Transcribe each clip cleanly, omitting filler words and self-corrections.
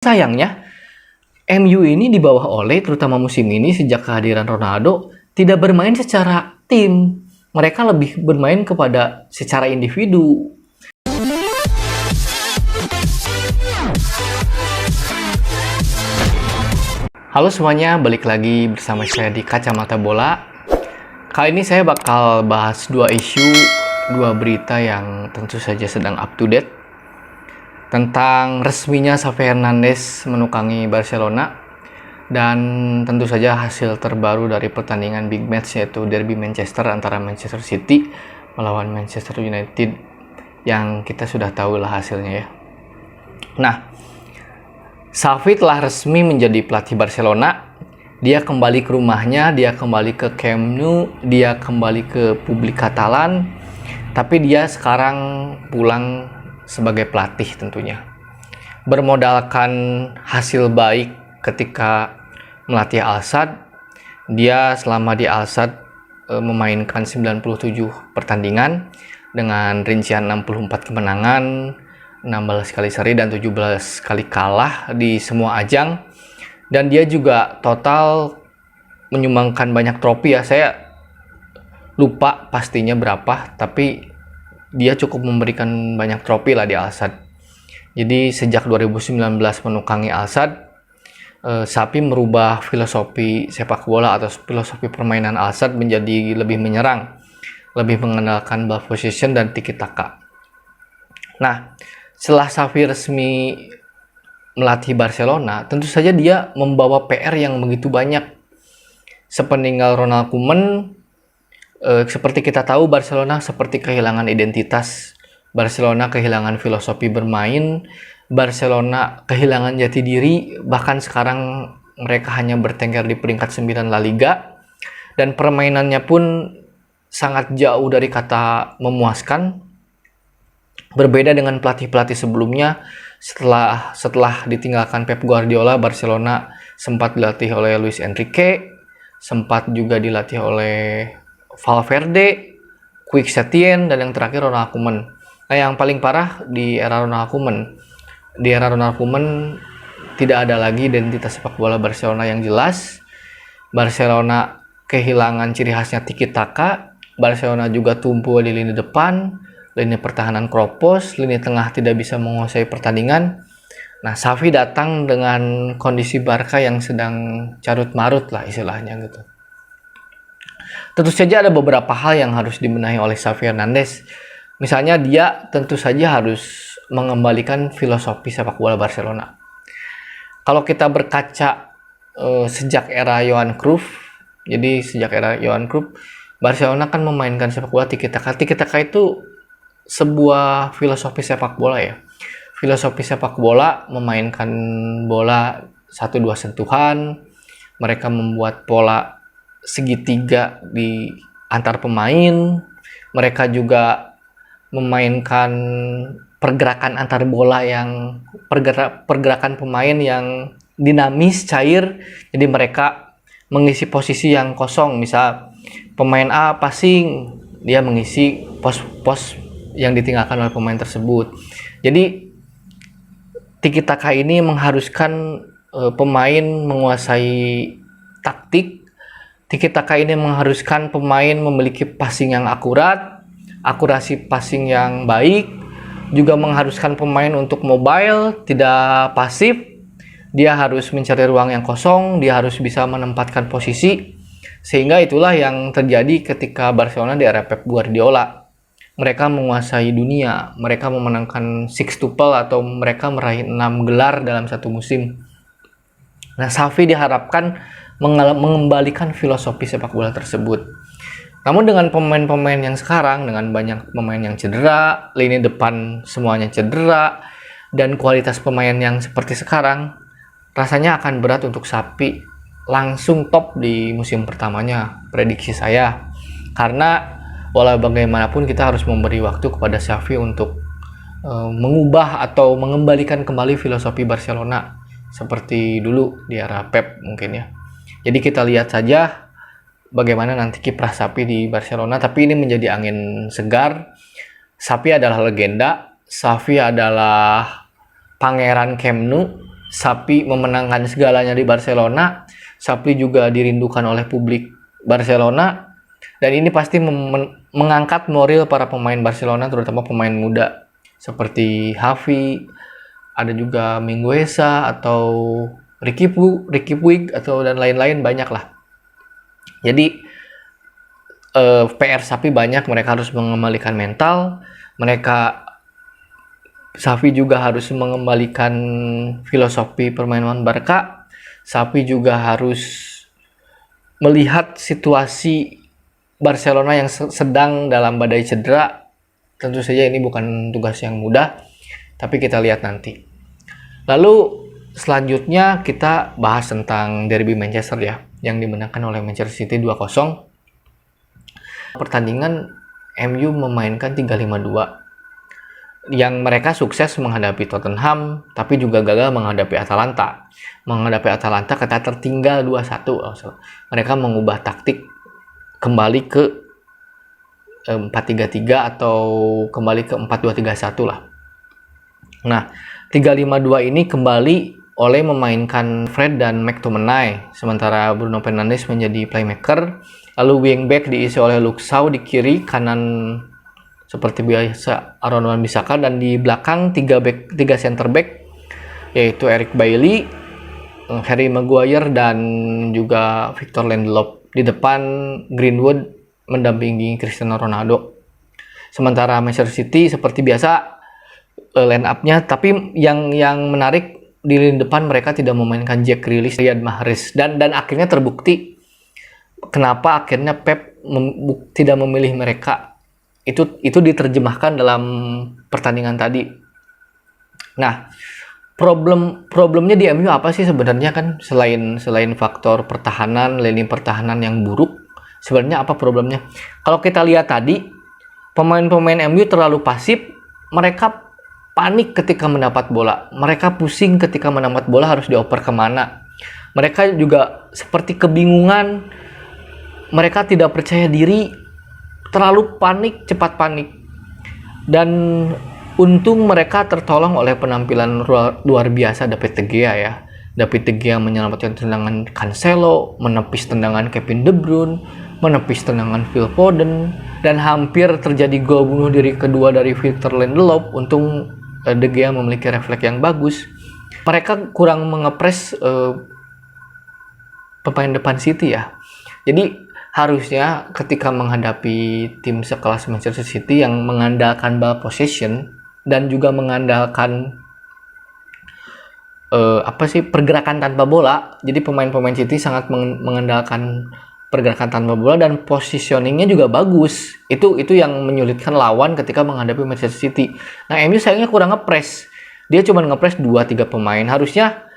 Sayangnya, MU ini di bawah Ole, terutama musim ini sejak kehadiran Ronaldo, tidak bermain secara tim. Mereka lebih bermain kepada secara individu. Halo semuanya, balik lagi bersama saya di Kacamata Bola. Kali ini saya bakal bahas dua berita yang tentu saja sedang up to date. Tentang resminya Xavi Hernandez menukangi Barcelona, dan tentu saja hasil terbaru dari pertandingan big match, yaitu derby Manchester antara Manchester City melawan Manchester United, yang kita sudah tahu lah hasilnya ya. Nah, Xavi telah resmi menjadi pelatih Barcelona. Dia kembali ke rumahnya, dia kembali ke Camp Nou, dia kembali ke publik Katalan, tapi dia sekarang pulang sebagai pelatih tentunya. Bermodalkan hasil baik ketika melatih Al-Sadd, dia selama di Al-Sadd memainkan 97 pertandingan dengan rincian 64 kemenangan, 16 kali seri dan 17 kali kalah di semua ajang. Dan dia juga total menyumbangkan banyak trofi ya. Saya lupa pastinya berapa, tapi dia cukup memberikan banyak trofi lah di Al-Sadd. Jadi sejak 2019 menukangi Al-Sadd, Xavi merubah filosofi sepak bola atau filosofi permainan Al-Sadd menjadi lebih menyerang, lebih mengandalkan ball possession dan tiki taka. Nah, setelah Xavi resmi melatih Barcelona, tentu saja dia membawa PR yang begitu banyak. Sepeninggal Ronald Koeman, seperti kita tahu, Barcelona seperti kehilangan identitas, Barcelona kehilangan filosofi bermain, Barcelona kehilangan jati diri, bahkan sekarang mereka hanya bertengger di peringkat 9 La Liga, dan permainannya pun sangat jauh dari kata memuaskan. Berbeda dengan pelatih-pelatih sebelumnya, setelah ditinggalkan Pep Guardiola, Barcelona sempat dilatih oleh Luis Enrique, sempat juga dilatih oleh Valverde, Quique Setien, dan yang terakhir Ronald Koeman. Nah, yang paling parah di era Ronald Koeman. Di era Ronald Koeman tidak ada lagi identitas sepak bola Barcelona yang jelas. Barcelona kehilangan ciri khasnya tiki taka. Barcelona juga tumbuh di lini depan, lini pertahanan kropos, lini tengah tidak bisa menguasai pertandingan. Nah, Xavi datang dengan kondisi Barca yang sedang carut marut lah istilahnya gitu. Tentu saja ada beberapa hal yang harus dibenahi oleh Xavi Hernandez. Misalnya dia tentu saja harus mengembalikan filosofi sepak bola Barcelona. Kalau kita berkaca sejak era Johan Cruyff, jadi sejak era Johan Cruyff, Barcelona kan memainkan sepak bola tiki taka. Tiki taka itu sebuah filosofi sepak bola ya. Filosofi sepak bola memainkan bola 1-2 sentuhan, mereka membuat pola segitiga di antar pemain, mereka juga memainkan pergerakan antar bola yang pergerakan pemain yang dinamis, cair. Jadi mereka mengisi posisi yang kosong. Misal pemain A passing, dia mengisi pos-pos yang ditinggalkan oleh pemain tersebut. Jadi tiki taka ini mengharuskan pemain menguasai taktik. Tiki taka ini mengharuskan pemain memiliki passing yang akurat, akurasi passing yang baik, juga mengharuskan pemain untuk mobile, tidak pasif. Dia harus mencari ruang yang kosong, dia harus bisa menempatkan posisi. Sehingga itulah yang terjadi ketika Barcelona di era Pep Guardiola. Mereka menguasai dunia, mereka memenangkan sextuple atau mereka meraih 6 gelar dalam satu musim. Nah, Xavi diharapkan mengembalikan filosofi sepak bola tersebut. Namun dengan pemain-pemain yang sekarang, dengan banyak pemain yang cedera, lini depan semuanya cedera, dan kualitas pemain yang seperti sekarang, rasanya akan berat untuk Xavi langsung top di musim pertamanya, prediksi saya. Karena walau bagaimanapun kita harus memberi waktu kepada Xavi untuk mengubah atau mengembalikan kembali filosofi Barcelona seperti dulu di era Pep mungkin ya. Jadi kita lihat saja bagaimana nanti kiprah Xavi di Barcelona, tapi ini menjadi angin segar. Xavi adalah legenda, Xavi adalah pangeran Camp Nou, Xavi memenangkan segalanya di Barcelona. Xavi juga dirindukan oleh publik Barcelona, dan ini pasti mengangkat moral para pemain Barcelona, terutama pemain muda seperti Xavi, ada juga Mingueza atau Ricky Puig atau dan lain-lain, banyak lah. Jadi PR Xavi banyak, mereka harus mengembalikan mental, Xavi juga harus mengembalikan filosofi permainan Barca. Xavi juga harus melihat situasi Barcelona yang sedang dalam badai cedera. Tentu saja ini bukan tugas yang mudah, tapi kita lihat nanti. Lalu selanjutnya kita bahas tentang derby Manchester ya, yang dimenangkan oleh Manchester City 2-0. Pertandingan MU memainkan 3-5-2, yang mereka sukses menghadapi Tottenham, tapi juga gagal menghadapi Atalanta. Ketika tertinggal 2-1, mereka mengubah taktik kembali ke 4-3-3 atau kembali ke 4-2-3-1 lah. Nah, 3-5-2 ini kembali oleh memainkan Fred dan McTominay, sementara Bruno Fernandes menjadi playmaker. Lalu wingback diisi oleh Luke Shaw di kiri, kanan seperti biasa Aaron Wan-Bissaka, dan di belakang 3 center back yaitu Eric Bailly, Harry Maguire, dan juga Victor Lindelof. Di depan Greenwood mendampingi Cristiano Ronaldo. Sementara Manchester City seperti biasa line up-nya, tapi yang menarik di lini depan mereka tidak memainkan Jack Grealish, Riyad Mahrez, dan akhirnya terbukti kenapa akhirnya Pep tidak memilih mereka. Itu diterjemahkan dalam pertandingan tadi. Nah, problemnya di MU apa sih sebenarnya, kan selain faktor pertahanan, lini pertahanan yang buruk, sebenarnya apa problemnya? Kalau kita lihat tadi, pemain-pemain MU terlalu pasif, mereka panik ketika mendapat bola, mereka pusing ketika mendapat bola harus dioper kemana, mereka juga seperti kebingungan, mereka tidak percaya diri, terlalu panik, cepat panik. Dan untung mereka tertolong oleh penampilan luar biasa David De Gea ya. David De Gea menyelamatkan tendangan Cancelo, menepis tendangan Kevin De Bruyne, menepis tendangan Phil Foden, dan hampir terjadi gol bunuh diri kedua dari Victor Lindelof. Untung De Gea memiliki refleks yang bagus. Mereka kurang mengepres pemain depan City ya. Jadi harusnya ketika menghadapi tim sekelas Manchester City yang mengandalkan ball possession dan juga mengandalkan pergerakan tanpa bola, jadi pemain-pemain City sangat mengandalkan pergerakan tanpa bola dan positioningnya juga bagus. Itu yang menyulitkan lawan ketika menghadapi Manchester City. Nah, MU sayangnya kurang ngepres. Dia cuma ngepres 2-3 pemain. Harusnya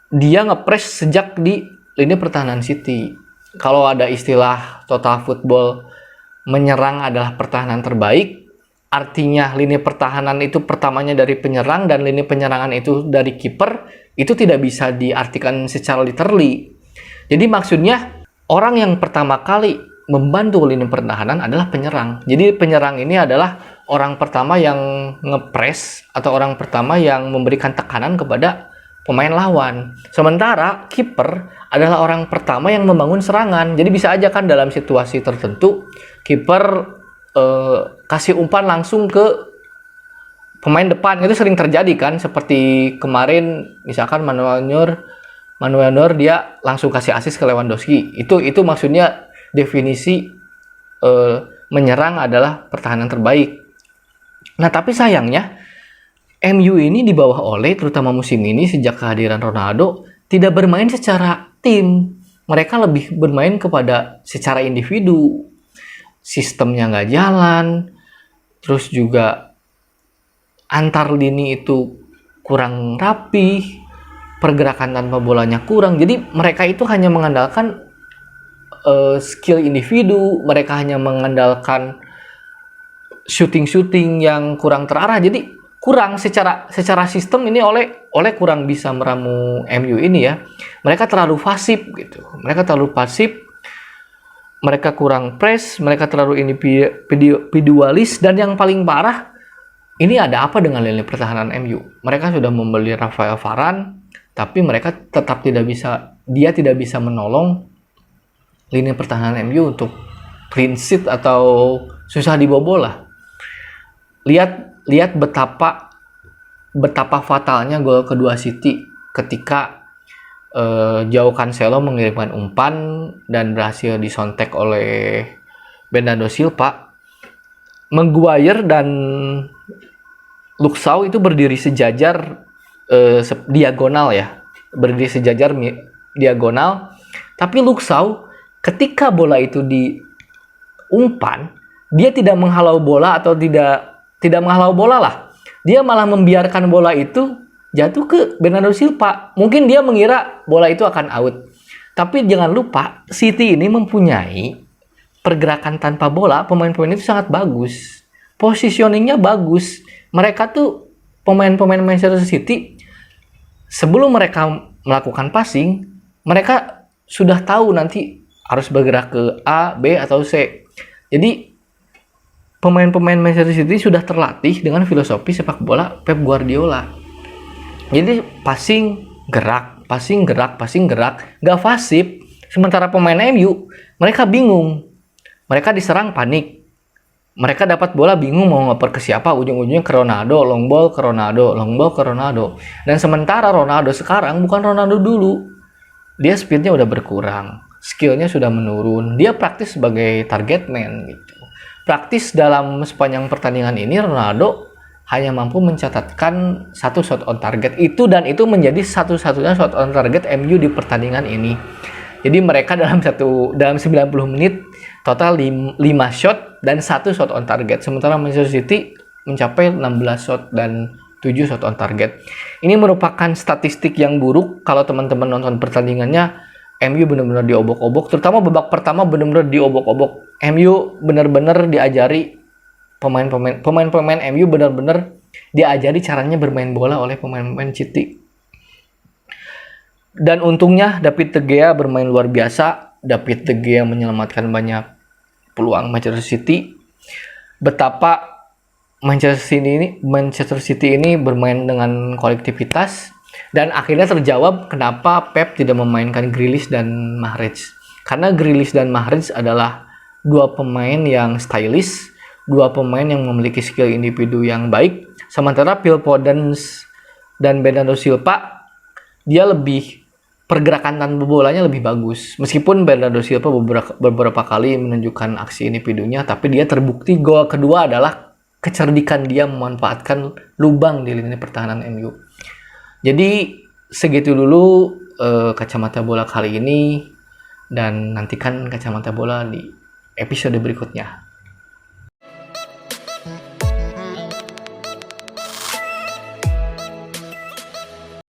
dia ngepres sejak di lini pertahanan City. Kalau ada istilah total football, menyerang adalah pertahanan terbaik, artinya lini pertahanan itu pertamanya dari penyerang dan lini penyerangan itu dari kiper, itu tidak bisa diartikan secara literally. Jadi maksudnya orang yang pertama kali membantu lini pertahanan adalah penyerang. Jadi penyerang ini adalah orang pertama yang ngepres atau orang pertama yang memberikan tekanan kepada pemain lawan. Sementara kiper adalah orang pertama yang membangun serangan. Jadi bisa aja kan dalam situasi tertentu kiper kasih umpan langsung ke pemain depan. Itu sering terjadi kan, seperti kemarin misalkan Manuel Neuer dia langsung kasih assist ke Lewandowski. Itu maksudnya definisi menyerang adalah pertahanan terbaik. Nah, tapi sayangnya MU ini di bawah Ole, terutama musim ini sejak kehadiran Ronaldo, tidak bermain secara tim. Mereka lebih bermain kepada secara individu. Sistemnya nggak jalan, terus juga antar lini itu kurang rapi, pergerakan tanpa bolanya kurang. Jadi mereka itu hanya mengandalkan skill individu, mereka hanya mengandalkan shooting yang kurang terarah. Jadi kurang secara sistem ini oleh kurang bisa meramu MU ini ya. Mereka terlalu pasif gitu. Mereka kurang press, mereka terlalu individualis, dan yang paling parah, ini ada apa dengan lini pertahanan MU? Mereka sudah membeli Rafael Varane, tapi mereka tetap dia tidak bisa menolong lini pertahanan MU untuk clean sheet atau susah dibobol lah. Lihat betapa fatalnya gol kedua City ketika Joao Cancelo mengirimkan umpan dan berhasil disontek oleh Bernardo Silva. Maguire dan Luke Shaw itu berdiri sejajar diagonal ya, berdiri sejajar diagonal. Tapi Luke Shaw ketika bola itu diumpan, dia tidak menghalau bola atau tidak menghalau bola lah. Dia malah membiarkan bola itu jatuh ke Bernardo Silva. Mungkin dia mengira bola itu akan out. Tapi jangan lupa, City ini mempunyai pergerakan tanpa bola, pemain-pemain itu sangat bagus. Positioningnya bagus. Mereka tuh pemain-pemain Manchester City, sebelum mereka melakukan passing, mereka sudah tahu nanti harus bergerak ke A, B, atau C. Jadi pemain-pemain Manchester City sudah terlatih dengan filosofi sepak bola Pep Guardiola. Jadi passing, gerak, gak fasif. Sementara pemain MU, mereka bingung. Mereka diserang panik. Mereka dapat bola bingung mau ngoper ke siapa, ujung-ujungnya ke Ronaldo, long ball ke Ronaldo. Dan sementara Ronaldo sekarang bukan Ronaldo dulu. Dia speednya udah berkurang, skillnya sudah menurun. Dia praktis sebagai target man gitu. Praktis dalam sepanjang pertandingan ini Ronaldo hanya mampu mencatatkan 1 shot on target itu, dan itu menjadi satu-satunya shot on target MU di pertandingan ini. Jadi mereka dalam 90 menit total 5 shot dan 1 shot on target. Sementara Manchester City mencapai 16 shot dan 7 shot on target. Ini merupakan statistik yang buruk kalau teman-teman nonton pertandingannya. MU benar-benar diobok-obok, terutama babak pertama benar-benar diobok-obok. MU benar-benar diajari pemain-pemain MU benar-benar diajari caranya bermain bola oleh pemain-pemain City. Dan untungnya David De Gea bermain luar biasa. David De Gea menyelamatkan banyak peluang Manchester City. Betapa Manchester City ini bermain dengan kolektivitas, dan akhirnya terjawab kenapa Pep tidak memainkan Grealish dan Mahrez. Karena Grealish dan Mahrez adalah dua pemain yang stylish, dua pemain yang memiliki skill individu yang baik. Sementara Phil Foden dan Bernardo Silva, dia lebih pergerakan tanpa bolanya lebih bagus. Meskipun Bernardo Silva beberapa kali menunjukkan aksi individunya, tapi dia terbukti gol kedua adalah kecerdikan dia memanfaatkan lubang di lini pertahanan MU. Jadi segitu dulu kacamata bola kali ini, dan nantikan kacamata bola di episode berikutnya.